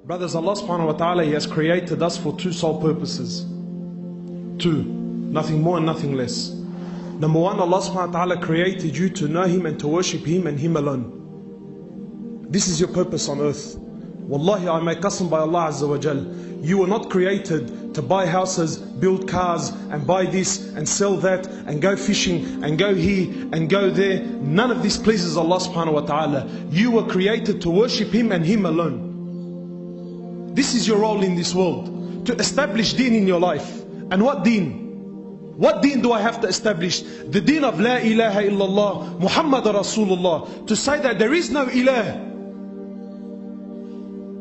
Brothers, Allah subhanahu wa ta'ala, He has created us for two sole purposes. Two, nothing more and nothing less. Number one, Allah subhanahu wa ta'ala created you to know Him and to worship Him and Him alone. This is your purpose on earth. Wallahi, I make qasam by Allah Azza wa Jal. You were not created to buy houses, build cars, and buy this and sell that, and go fishing, and go here and go there. None of this pleases Allah subhanahu wa ta'ala. You were created to worship Him and Him alone. This is your role in this world, to establish deen in your life. And what deen? What deen do I have to establish? The deen of La ilaha illallah, Muhammad Rasulullah. To say that there is no ilah.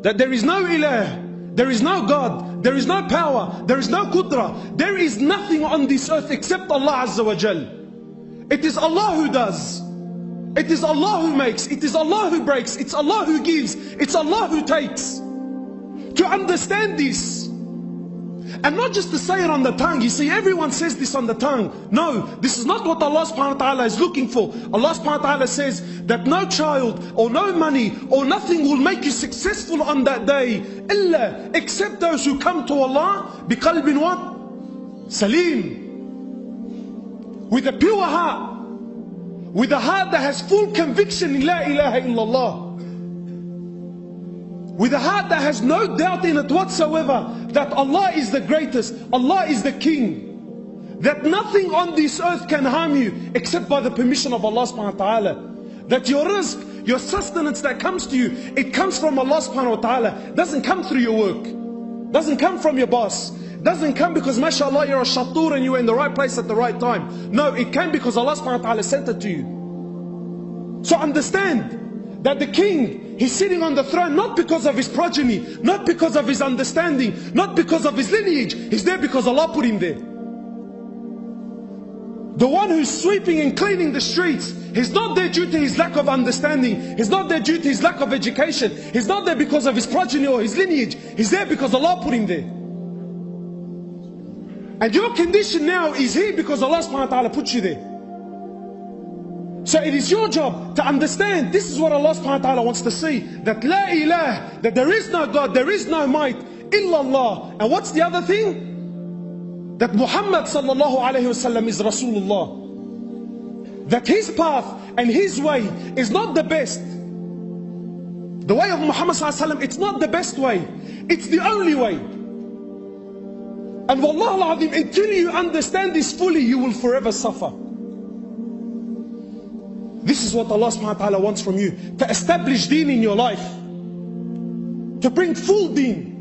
That there is no ilah. There is no God. There is no power. There is no qudra. There is nothing on this earth except Allah Azza wa Jal. It is Allah who does. It is Allah who makes. It is Allah who breaks. It's Allah who gives. It's Allah who takes. To understand this, and not just to say it on the tongue. You see, everyone says this on the tongue. No, this is not what Allah subhanahu wa ta'ala is looking for. Allah subhanahu wa ta'ala says that no child or no money or nothing will make you successful on that day, illa, except those who come to Allah biqalbin what? Salim. With a pure heart, with a heart that has full conviction in La ilaha illallah, with a heart that has no doubt in it whatsoever that Allah is the greatest, Allah is the King, that nothing on this earth can harm you except by the permission of Allah subhanahu wa ta'ala, that your rizq, your sustenance that comes to you, it comes from Allah subhanahu wa ta'ala, doesn't come through your work, doesn't come from your boss, doesn't come because mashallah you're a shatur and you're in the right place at the right time. No, it came because Allah subhanahu wa ta'ala sent it to you. So understand that the king, he's sitting on the throne not because of his progeny, not because of his understanding, not because of his lineage. He's there because Allah put him there. The one who's sweeping and cleaning the streets, he's not there due to his lack of understanding. He's not there due to his lack of education. He's not there because of his progeny or his lineage. He's there because Allah put him there. And your condition now is here because Allah subhanahu wa ta'ala put you there. So it is your job to understand this is what Allah subhanahu wa ta'ala wants to see. That La ilah, that there is no God, there is no might, illallah. And what's the other thing? That Muhammad sallallahu alayhi wasallam is Rasulullah. That his path and his way is not the best. The way of Muhammad sallallahu alayhi wasallam, it's not the best way. It's the only way. And wallah al-azim, until you understand this fully, you will forever suffer. This is what Allah subhanahu wa ta'ala wants from you. To establish deen in your life. To bring full deen.